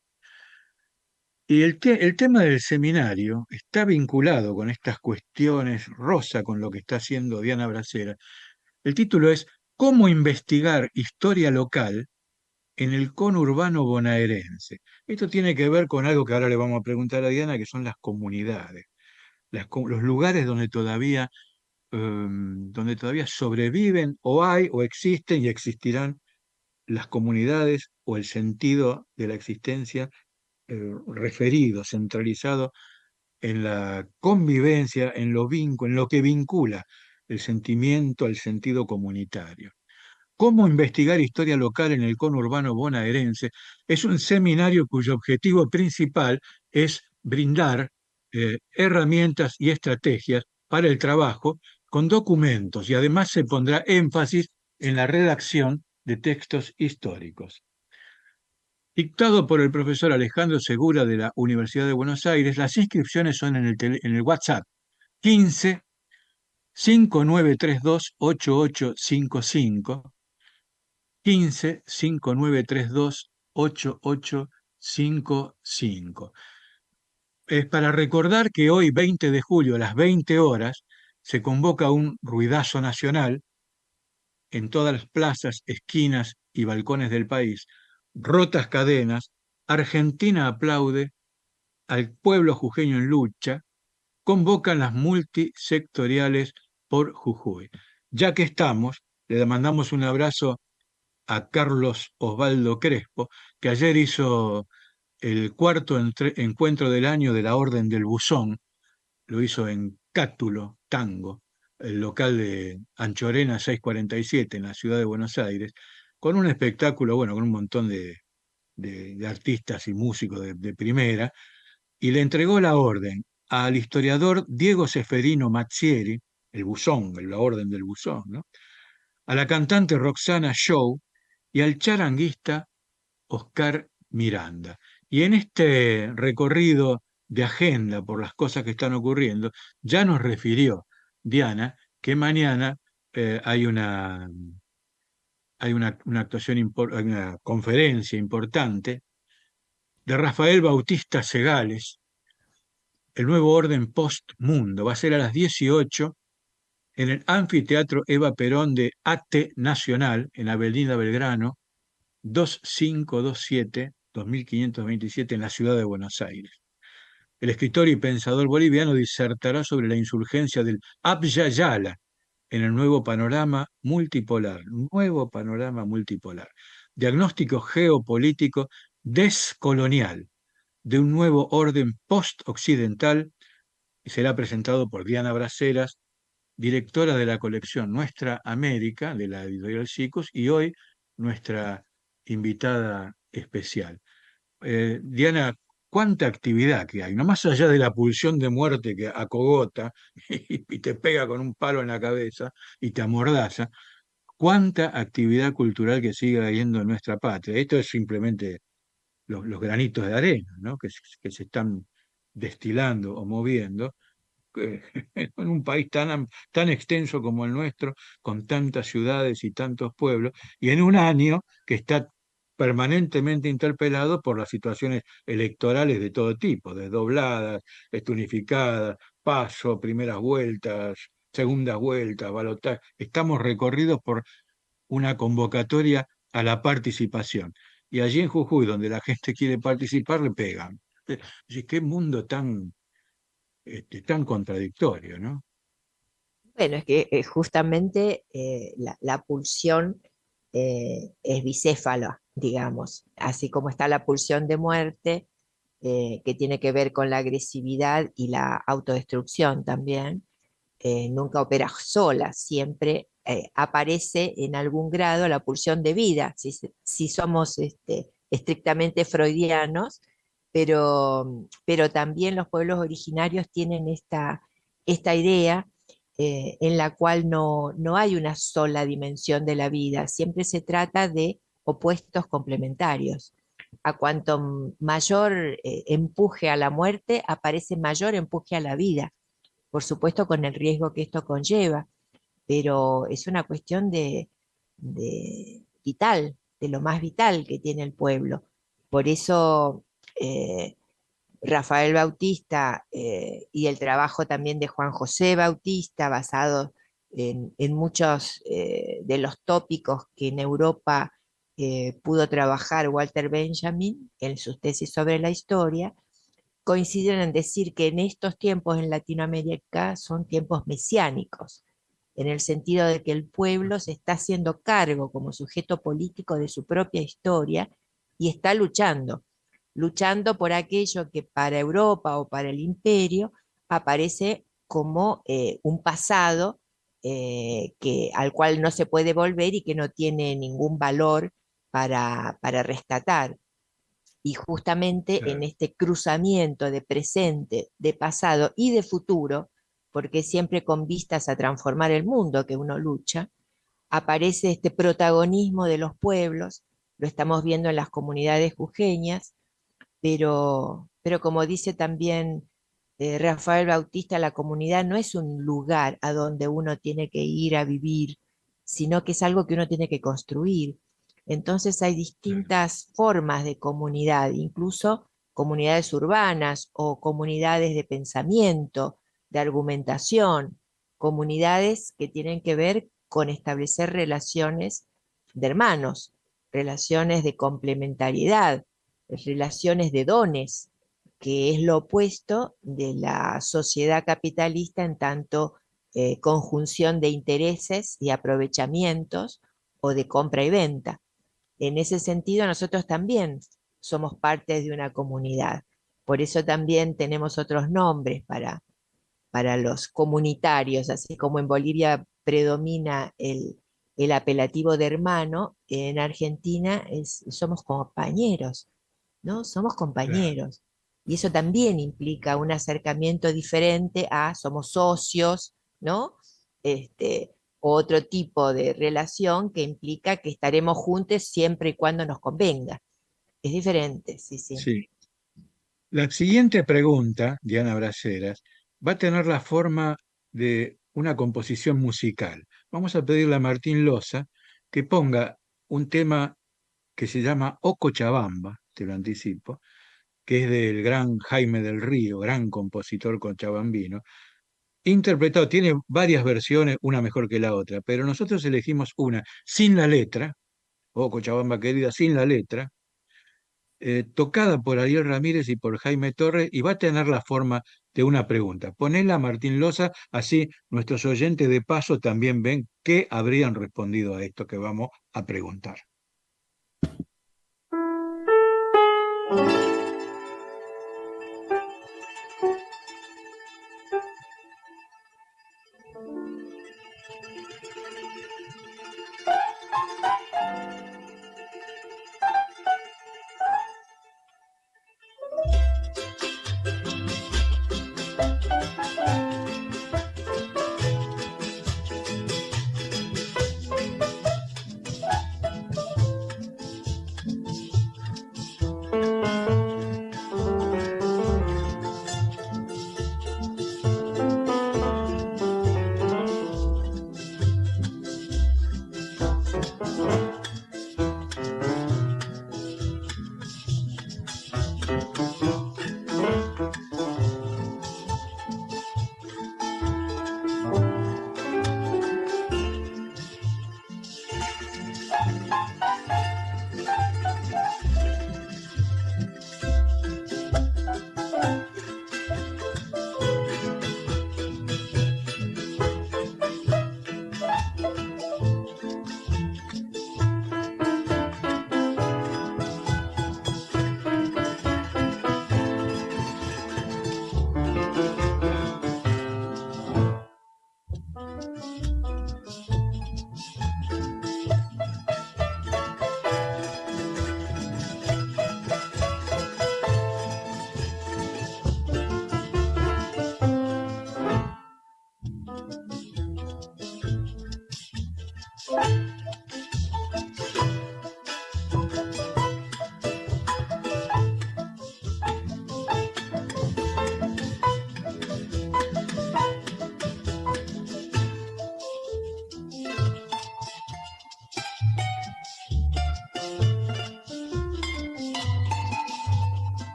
Y el tema del seminario está vinculado con estas cuestiones, roza con lo que está haciendo Diana Bracera. El título es ¿Cómo investigar historia local en el conurbano bonaerense? Esto tiene que ver con algo que ahora le vamos a preguntar a Diana, que son las comunidades, los lugares donde todavía sobreviven o hay o existen y existirán las comunidades o el sentido de la existencia referido, centralizado en la convivencia, en lo que vincula el sentimiento al sentido comunitario. ¿Cómo investigar historia local en el conurbano bonaerense? Es un seminario cuyo objetivo principal es brindar herramientas y estrategias para el trabajo con documentos y además se pondrá énfasis en la redacción de textos históricos. Dictado por el profesor Alejandro Segura de la Universidad de Buenos Aires, las inscripciones son en el WhatsApp 15 5932 8855, 15 5932 8855. Es para recordar que hoy, 20 de julio, a las 20 horas, se convoca un ruidazo nacional en todas las plazas, esquinas y balcones del país. Rotas cadenas, Argentina aplaude, al pueblo jujeño en lucha, convocan las multisectoriales por Jujuy. Ya que estamos, le mandamos un abrazo a Carlos Osvaldo Crespo, que ayer hizo el cuarto encuentro del año de la Orden del Buzón, lo hizo en Cátulo, Tango, el local de Anchorena 647 en la ciudad de Buenos Aires, con un espectáculo, bueno, con un montón de artistas y músicos de primera, y le entregó la orden al historiador Diego Seferino Mazzieri, el Buzón, la Orden del Buzón, ¿no? A la cantante Roxana Show y al charanguista Oscar Miranda. Y en este recorrido de agenda por las cosas que están ocurriendo, ya nos refirió Diana que mañana hay una actuación, hay una conferencia importante de Rafael Bautista Segales, el nuevo orden post-mundo. Va a ser a las 18 en el Anfiteatro Eva Perón de ATE Nacional, en Avenida Belgrano, 2527, 2527, en la ciudad de Buenos Aires. El escritor y pensador boliviano disertará sobre la insurgencia del Abya Yala en el nuevo panorama multipolar. Diagnóstico geopolítico descolonial de un nuevo orden post-occidental, y será presentado por Diana Braceras, directora de la colección Nuestra América, de la editorial Chicos, y hoy nuestra invitada especial. Diana, ¿cuánta actividad que hay? No más allá de la pulsión de muerte que acogota y te pega con un palo en la cabeza y te amordaza, ¿cuánta actividad cultural que sigue habiendo en nuestra patria? Esto es simplemente los granitos de arena, ¿no? Que se están destilando o moviendo en un país tan extenso como el nuestro, con tantas ciudades y tantos pueblos, y en un año que está permanentemente interpelado por las situaciones electorales de todo tipo, desdobladas, unificadas, paso, primeras vueltas, segundas vueltas, balotaje. Estamos recorridos por una convocatoria a la participación. Y allí en Jujuy, donde la gente quiere participar, le pegan. Qué mundo tan contradictorio, ¿no? Bueno, es que justamente la pulsión es bicéfala, digamos, así como está la pulsión de muerte, que tiene que ver con la agresividad y la autodestrucción también. Nunca opera sola, siempre aparece en algún grado la pulsión de vida, si somos estrictamente freudianos, pero también los pueblos originarios tienen esta idea en la cual no hay una sola dimensión de la vida, siempre se trata de opuestos complementarios. A cuanto mayor empuje a la muerte, aparece mayor empuje a la vida, por supuesto con el riesgo que esto conlleva, pero es una cuestión de vital, de lo más vital que tiene el pueblo. Por eso Rafael Bautista y el trabajo también de Juan José Bautista, basado en muchos de los tópicos que en Europa pudo trabajar Walter Benjamin en sus tesis sobre la historia, coinciden en decir que en estos tiempos en Latinoamérica son tiempos mesiánicos, en el sentido de que el pueblo se está haciendo cargo como sujeto político de su propia historia y está luchando por aquello que para Europa o para el imperio aparece como un pasado al cual no se puede volver y que no tiene ningún valor para rescatar. Y justamente en este cruzamiento de presente, de pasado y de futuro, porque siempre con vistas a transformar el mundo que uno lucha, aparece este protagonismo de los pueblos, lo estamos viendo en las comunidades jujeñas, pero como dice también Rafael Bautista, la comunidad no es un lugar a donde uno tiene que ir a vivir, sino que es algo que uno tiene que construir. Entonces hay distintas formas de comunidad, incluso comunidades urbanas o comunidades de pensamiento, de argumentación, comunidades que tienen que ver con establecer relaciones de hermanos, relaciones de complementariedad, relaciones de dones, que es lo opuesto de la sociedad capitalista en tanto conjunción de intereses y aprovechamientos o de compra y venta. En ese sentido, nosotros también somos parte de una comunidad. Por eso también tenemos otros nombres para los comunitarios, así como en Bolivia predomina el apelativo de hermano, en Argentina somos compañeros, ¿no? Somos compañeros. Y eso también implica un acercamiento diferente a somos socios, ¿no? Otro tipo de relación que implica que estaremos juntos siempre y cuando nos convenga. Es diferente, sí, sí. Sí. La siguiente pregunta, Diana Braceras, va a tener la forma de una composición musical. Vamos a pedirle a Martín Loza que ponga un tema que se llama O Cochabamba, te lo anticipo, que es del gran Jaime del Río, gran compositor cochabambino, interpretado, tiene varias versiones, una mejor que la otra, pero nosotros elegimos una sin la letra, O Cochabamba querida, sin la letra, tocada por Ariel Ramírez y por Jaime Torres, y va a tener la forma de una pregunta. Ponela a Martín Loza, así nuestros oyentes de paso también ven qué habrían respondido a esto que vamos a preguntar.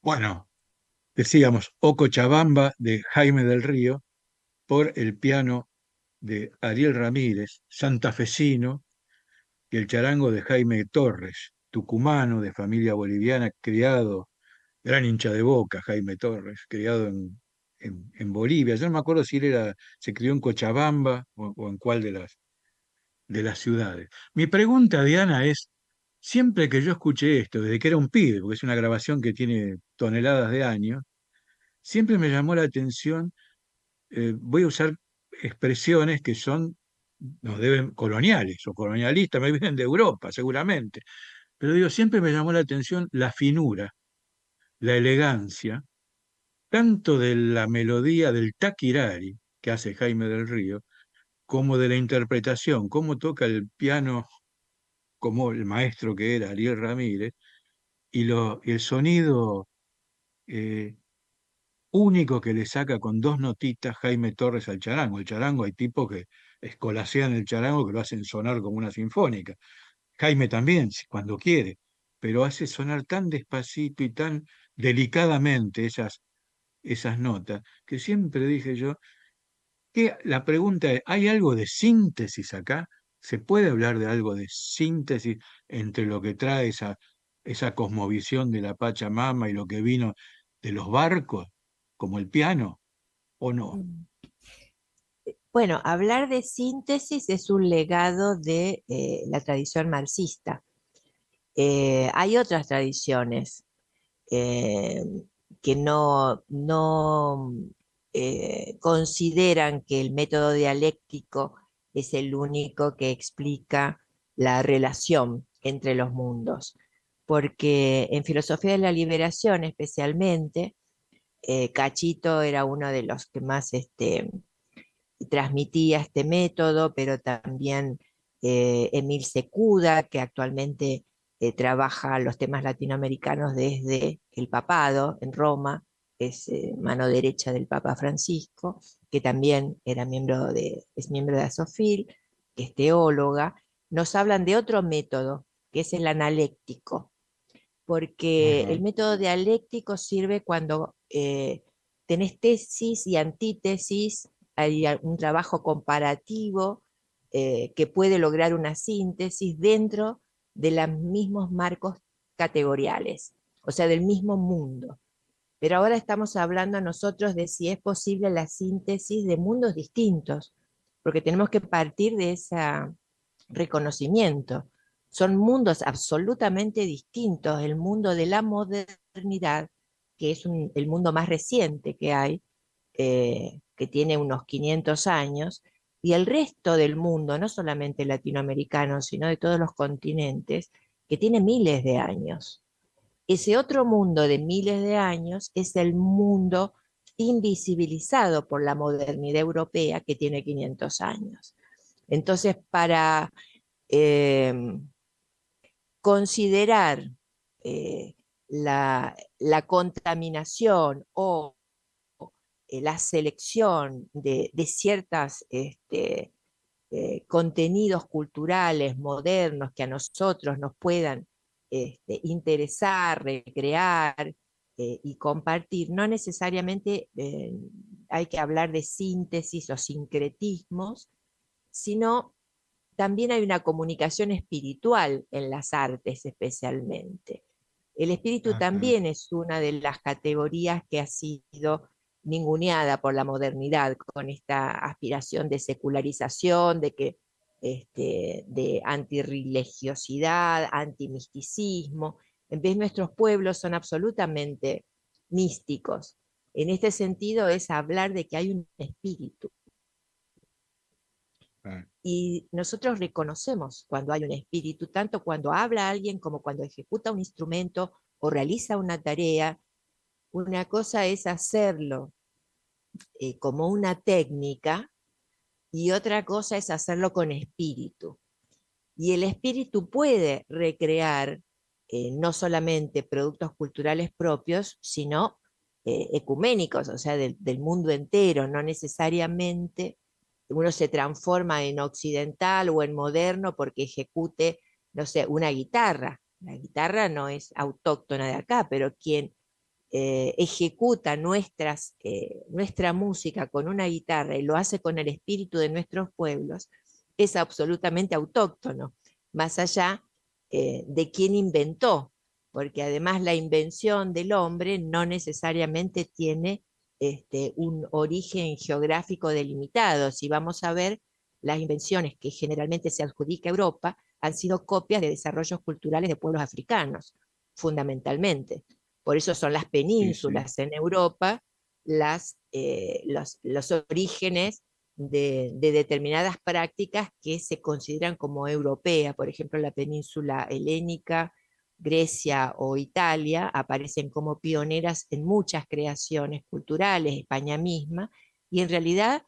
Bueno, decíamos O Cochabamba de Jaime del Río por el piano de Ariel Ramírez, santafesino, y el charango de Jaime Torres, tucumano, de familia boliviana, criado, gran hincha de Boca, Jaime Torres, criado en Bolivia. Yo no me acuerdo si él se crió en Cochabamba o en cuál de las ciudades. Mi pregunta, Diana, es, siempre que yo escuché esto, desde que era un pibe, porque es una grabación que tiene toneladas de años, siempre me llamó la atención, voy a usar expresiones que son, nos deben coloniales o colonialistas, me vienen de Europa seguramente, pero digo, siempre me llamó la atención la finura, la elegancia, tanto de la melodía del taquirari que hace Jaime del Río, como de la interpretación, cómo toca el piano como el maestro que era Ariel Ramírez, y el sonido eh, único que le saca con dos notitas Jaime Torres al charango. El charango hay tipos que escolasean el charango que lo hacen sonar como una sinfónica. Jaime también, cuando quiere, pero hace sonar tan despacito y tan delicadamente esas notas, que siempre dije yo, que la pregunta es, ¿hay algo de síntesis acá? ¿Se puede hablar de algo de síntesis entre lo que trae esa cosmovisión de la Pachamama y lo que vino de los barcos, como el piano, o no? Mm. Bueno, hablar de síntesis es un legado de la tradición marxista. Hay otras tradiciones eh, que no consideran que el método dialéctico es el único que explica la relación entre los mundos. Porque en filosofía de la liberación especialmente, Cachito era uno de los que más transmitía este método, pero también Emil Secuda, que actualmente trabaja los temas latinoamericanos desde el papado en Roma, es mano derecha del Papa Francisco, que también es miembro de Asofil, que es teóloga, nos hablan de otro método, que es el analéctico, porque el Ajá. método dialéctico sirve cuando tenés tesis y antítesis, hay un trabajo comparativo que puede lograr una síntesis dentro de los mismos marcos categoriales, o sea, del mismo mundo. Pero ahora estamos hablando nosotros de si es posible la síntesis de mundos distintos, porque tenemos que partir de ese reconocimiento. Son mundos absolutamente distintos. El mundo de la modernidad, que es el mundo más reciente que hay, que tiene unos 500 años, y el resto del mundo, no solamente latinoamericano, sino de todos los continentes, que tiene miles de años. Ese otro mundo de miles de años es el mundo invisibilizado por la modernidad europea que tiene 500 años. Entonces, para considerar la contaminación o la selección de ciertos contenidos culturales modernos que a nosotros nos puedan interesar, recrear y compartir, no necesariamente hay que hablar de síntesis o sincretismos, sino también hay una comunicación espiritual en las artes especialmente. El espíritu Ajá. también es una de las categorías que ha sido ninguneada por la modernidad con esta aspiración de secularización, de antirreligiosidad, antimisticismo. En vez, nuestros pueblos son absolutamente místicos. En este sentido es hablar de que hay un espíritu. Ah, Y nosotros reconocemos cuando hay un espíritu, tanto cuando habla alguien como cuando ejecuta un instrumento o realiza una tarea. Una cosa es hacerlo como una técnica y otra cosa es hacerlo con espíritu. Y el espíritu puede recrear no solamente productos culturales propios, sino ecuménicos, o sea, del mundo entero, no necesariamente uno se transforma en occidental o en moderno porque ejecute, no sé, una guitarra. La guitarra no es autóctona de acá, pero quien ejecuta nuestra música con una guitarra y lo hace con el espíritu de nuestros pueblos, es absolutamente autóctono, más allá de quién inventó, porque además la invención del hombre no necesariamente tiene un origen geográfico delimitado. Si vamos a ver, las invenciones que generalmente se adjudica a Europa han sido copias de desarrollos culturales de pueblos africanos, fundamentalmente. Por eso son las penínsulas en Europa los orígenes de determinadas prácticas que se consideran como europeas. Por ejemplo, la península helénica, Grecia o Italia aparecen como pioneras en muchas creaciones culturales, España misma, y en realidad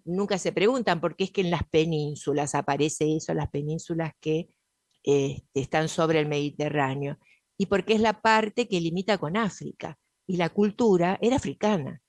nunca se preguntan por qué es que en las penínsulas aparece eso, las penínsulas que están sobre el Mediterráneo, y porque es la parte que limita con África, y la cultura era africana,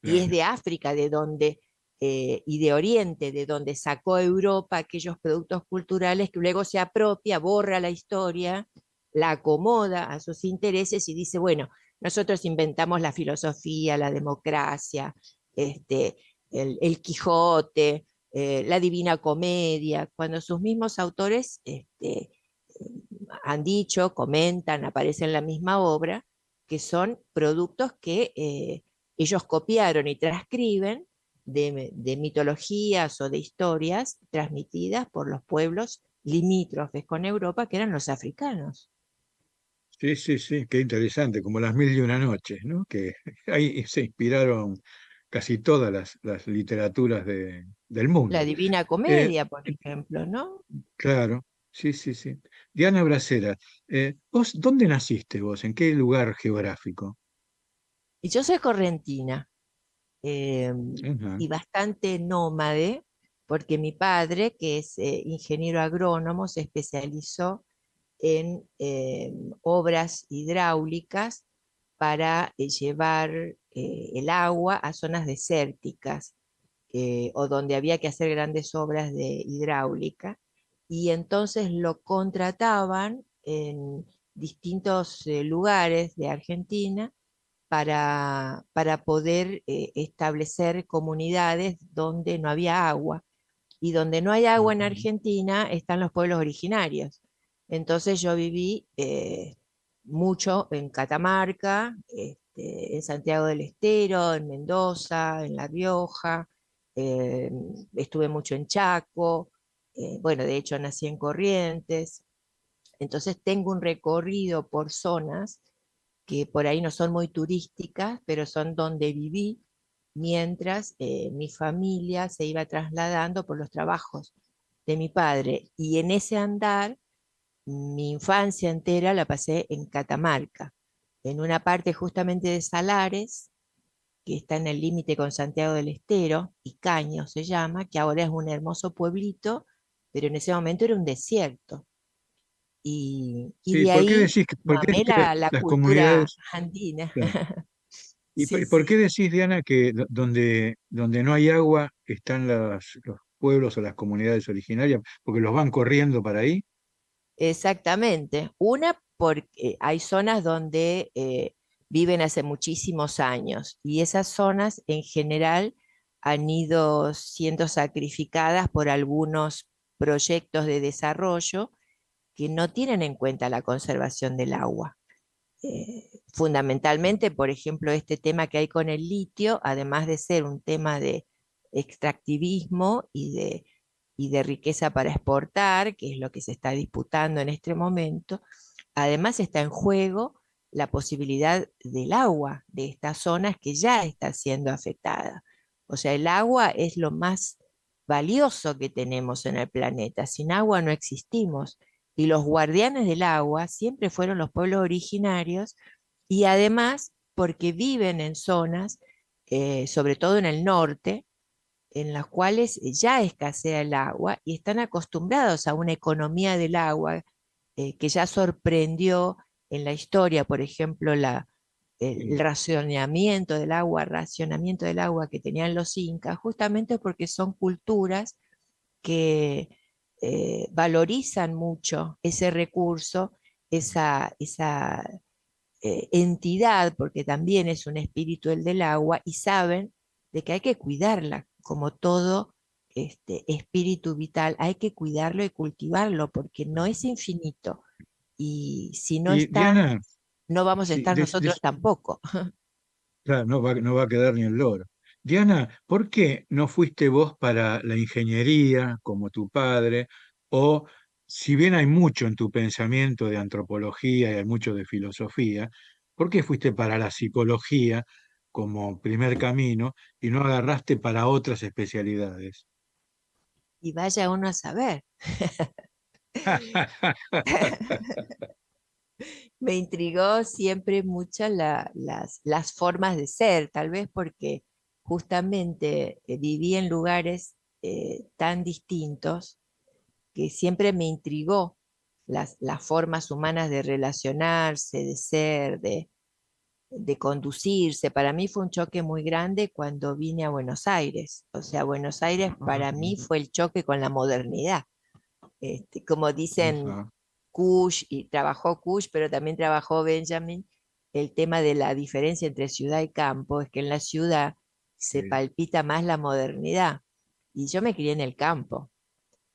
y es de África de donde, y de Oriente, de donde sacó Europa aquellos productos culturales que luego se apropia, borra la historia, la acomoda a sus intereses y dice, bueno, nosotros inventamos la filosofía, la democracia, el Quijote, la Divina Comedia, cuando sus mismos autores han dicho, comentan, aparecen en la misma obra, que son productos que ellos copiaron y transcriben de mitologías o de historias transmitidas por los pueblos limítrofes con Europa, que eran los africanos. Sí, sí, sí, qué interesante, como las mil y una noches, ¿no? Que ahí se inspiraron casi todas las literaturas del La mundo. Divina Comedia, por ejemplo, ¿no? Claro, sí, sí, sí. Diana Bracera, ¿vos dónde naciste vos? ¿En qué lugar geográfico? Y yo soy correntina Ajá. y bastante nómade, porque mi padre, que es ingeniero agrónomo, se especializó en obras hidráulicas para llevar el agua a zonas desérticas o donde había que hacer grandes obras de hidráulica, y entonces lo contrataban en distintos lugares de Argentina para poder establecer comunidades donde no había agua. Y donde no hay agua en Argentina están los pueblos originarios. Entonces yo viví mucho en Catamarca, en Santiago del Estero, en Mendoza, en La Rioja, eh, estuve mucho en Chaco, bueno, de hecho nací en Corrientes. Entonces tengo un recorrido por zonas que por ahí no son muy turísticas, pero son donde viví mientras mi familia se iba trasladando por los trabajos de mi padre. Y en ese andar, mi infancia entera la pasé en Catamarca, en una parte justamente de Salares, que está en el límite con Santiago del Estero, y Caño se llama, que ahora es un hermoso pueblito, pero en ese momento era un desierto. Y Sí, de ¿por qué ahí decís por qué mamé la las cultura comunidades? andina. Claro. ¿Y Sí, por qué sí. decís, Diana, que donde no hay agua están los pueblos o las comunidades originarias? Porque los van corriendo para ahí. Exactamente. Una, porque hay zonas donde viven hace muchísimos años y esas zonas en general han ido siendo sacrificadas por algunos proyectos de desarrollo que no tienen en cuenta la conservación del agua. Fundamentalmente, por ejemplo, este tema que hay con el litio, además de ser un tema de extractivismo y de riqueza para exportar, que es lo que se está disputando en este momento, además está en juego la posibilidad del agua de estas zonas que ya está siendo afectada. O sea, el agua es lo más valioso que tenemos en el planeta. Sin agua no existimos. Y los guardianes del agua siempre fueron los pueblos originarios, y además porque viven en zonas, sobre todo en el norte, en las cuales ya escasea el agua y están acostumbrados a una economía del agua que ya sorprendió en la historia, por ejemplo, el racionamiento del agua que tenían los incas, justamente porque son culturas que valorizan mucho ese recurso, esa entidad, porque también es un espíritu el del agua, y saben de que hay que cuidarla, como todo espíritu vital, hay que cuidarlo y cultivarlo, porque no es infinito. Y si no Y está, Diana, no vamos a sí, estar nosotros tampoco. claro, no va a quedar ni el loro. Diana, ¿por qué no fuiste vos para la ingeniería como tu padre? O si bien hay mucho en tu pensamiento de antropología y hay mucho de filosofía, ¿por qué fuiste para la psicología como primer camino y no agarraste para otras especialidades? Y vaya uno a saber. Me intrigó siempre mucho las formas de ser, tal vez porque justamente viví en lugares tan distintos que siempre me intrigó las formas humanas de relacionarse, de ser, de conducirse. Para mí fue un choque muy grande cuando vine a Buenos Aires. O sea, Buenos Aires para mí fue el choque con la modernidad. Como dicen Ajá, Kush, y trabajó Kush, pero también trabajó Benjamin, el tema de la diferencia entre ciudad y campo, es que en la ciudad se sí, palpita más la modernidad. Y yo me crié en el campo.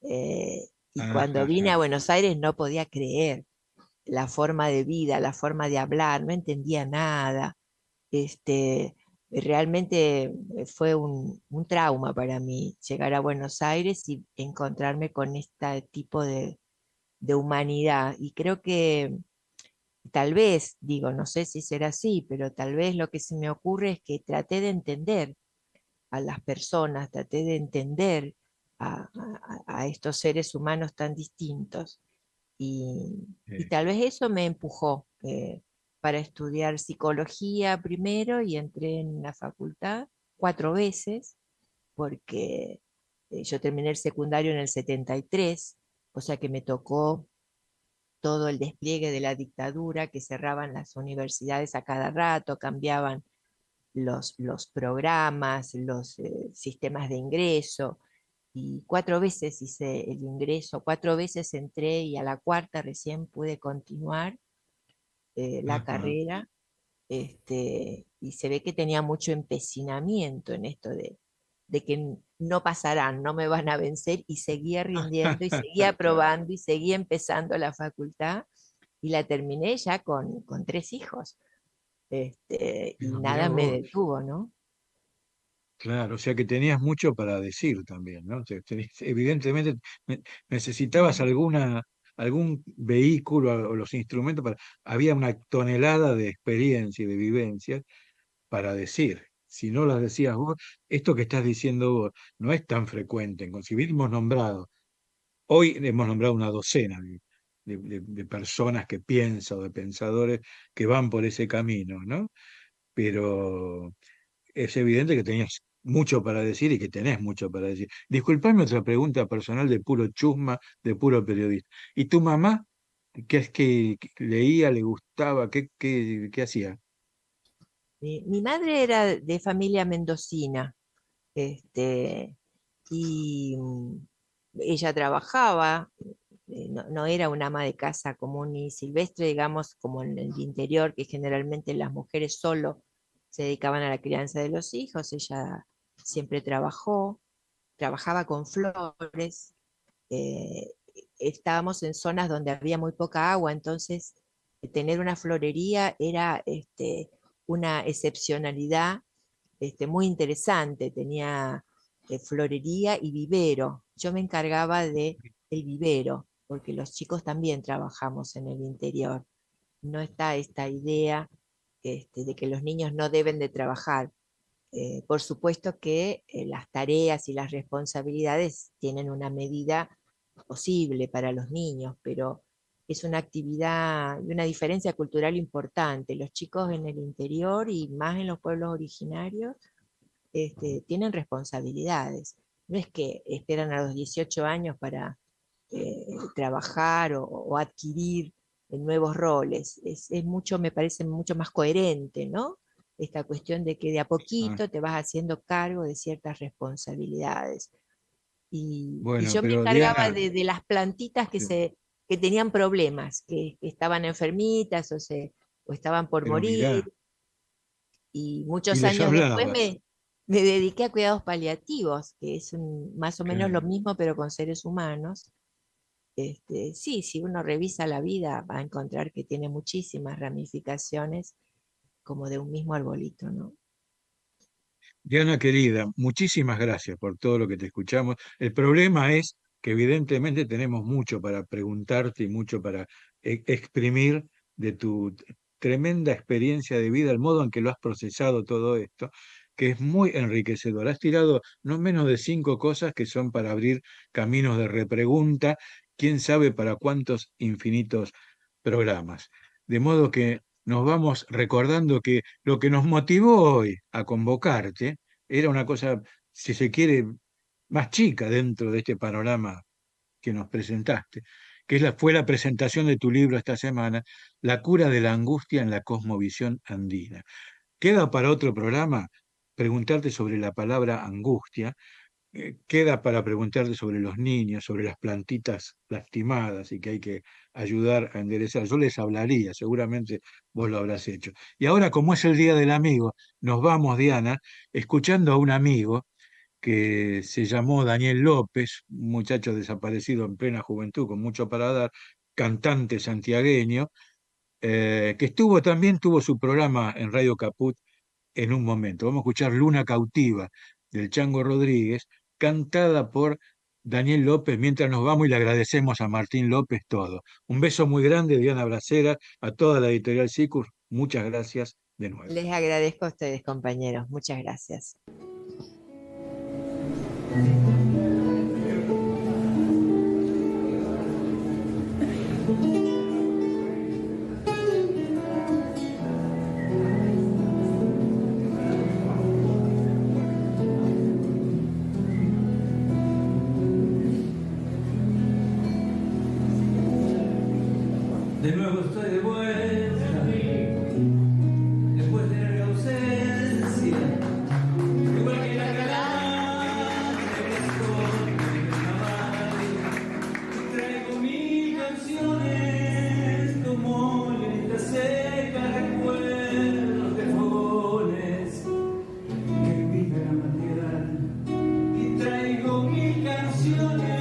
Y cuando ajá, vine a ajá. Buenos Aires no podía creer la forma de vida, la forma de hablar, no entendía nada. Realmente fue un trauma para mí llegar a Buenos Aires y encontrarme con este tipo de humanidad. Y creo que tal vez, digo, no sé si será así, pero tal vez lo que se me ocurre es que traté de entender a las personas, traté de entender a estos seres humanos tan distintos. Y Sí. tal vez eso me empujó para estudiar psicología primero y entré en la facultad 4 veces porque yo terminé el secundario en el 73, o sea que me tocó todo el despliegue de la dictadura, que cerraban las universidades a cada rato, cambiaban los programas, los sistemas de ingreso, y 4 veces hice el ingreso, 4 veces entré y a la cuarta recién pude continuar la Ajá. carrera, y se ve que tenía mucho empecinamiento en esto de que no pasarán, no me van a vencer, y seguía rindiendo y seguía probando y seguía empezando la facultad y la terminé ya con 3 hijos, y Mirá nada me vos. detuvo, ¿no? Claro, o sea que tenías mucho para decir también, ¿no? Evidentemente necesitabas algún vehículo o los instrumentos para. Había una tonelada de experiencia y de vivencia para decir. Si no las decías vos, esto que estás diciendo vos no es tan frecuente. Si bien hemos nombrado, hoy hemos nombrado una docena de personas que piensan o de pensadores que van por ese camino, ¿no? Pero es evidente que tenías mucho para decir y que tenés mucho para decir. Disculpame otra pregunta personal de puro chusma, de puro periodista. ¿Y tu mamá, qué es que leía, le gustaba, qué hacía? Mi madre era de familia mendocina, este, y ella trabajaba, no era una ama de casa común y silvestre, digamos, como en el interior, que generalmente las mujeres solo se dedicaban a la crianza de los hijos. Ella siempre trabajaba con flores. eh, Estábamos en zonas donde había muy poca agua, entonces tener una florería era una excepcionalidad muy interesante. Tenía florería y vivero. Yo me encargaba de el vivero, porque los chicos también trabajamos en el interior. No está esta idea de que los niños no deben de trabajar. Por supuesto que las tareas y las responsabilidades tienen una medida posible para los niños, pero es una actividad y una diferencia cultural importante. Los chicos en el interior y más en los pueblos originarios tienen responsabilidades. No es que esperan a los 18 años para trabajar o adquirir nuevos roles. Es mucho, me parece mucho más coherente, ¿no? Esta cuestión de que de a Ah, poquito te vas haciendo cargo de ciertas responsabilidades. Y bueno, yo me pero encargaba Diana, de las plantitas sí, que tenían problemas, que estaban enfermitas o se o estaban por Pero mirá, morir. Y y muchos les años después hablabas. me dediqué a cuidados paliativos, que es más o menos lo Claro. mismo, pero con seres humanos. Sí, si uno revisa la vida, va a encontrar que tiene muchísimas ramificaciones, como de un mismo arbolito, ¿no? Diana querida, muchísimas gracias por todo lo que te escuchamos. El problema es que evidentemente tenemos mucho para preguntarte y mucho para exprimir de tu tremenda experiencia de vida, el modo en que lo has procesado todo esto, que es muy enriquecedor. Has tirado no menos de 5 cosas que son para abrir caminos de repregunta, quién sabe para cuántos infinitos programas. De modo que nos vamos recordando que lo que nos motivó hoy a convocarte era una cosa, si se quiere, más chica dentro de este panorama que nos presentaste, que fue la presentación de tu libro esta semana, La cura de la angustia en la cosmovisión andina. Queda para otro programa preguntarte sobre la palabra angustia, queda para preguntarte sobre los niños, sobre las plantitas lastimadas y que hay que ayudar a enderezar. Yo les hablaría, seguramente vos lo habrás hecho. Y ahora, como es el Día del Amigo, nos vamos, Diana, escuchando a un amigo que se llamó Daniel López, un muchacho desaparecido en plena juventud, con mucho para dar, cantante santiagueño, que también tuvo su programa en Radio Caput en un momento. Vamos a escuchar Luna Cautiva del Chango Rodríguez, cantada por Daniel López, mientras nos vamos y le agradecemos a Martín López todo. Un beso muy grande, Diana Bracera, a toda la editorial Sicus. Muchas gracias de nuevo. Les agradezco a ustedes, compañeros. Muchas gracias. De nuevo estoy de vuelta, después de larga ausencia, igual que la galán de y traigo mis canciones como lenta seca, recuerdos de fogones que viven a matear, y traigo mis canciones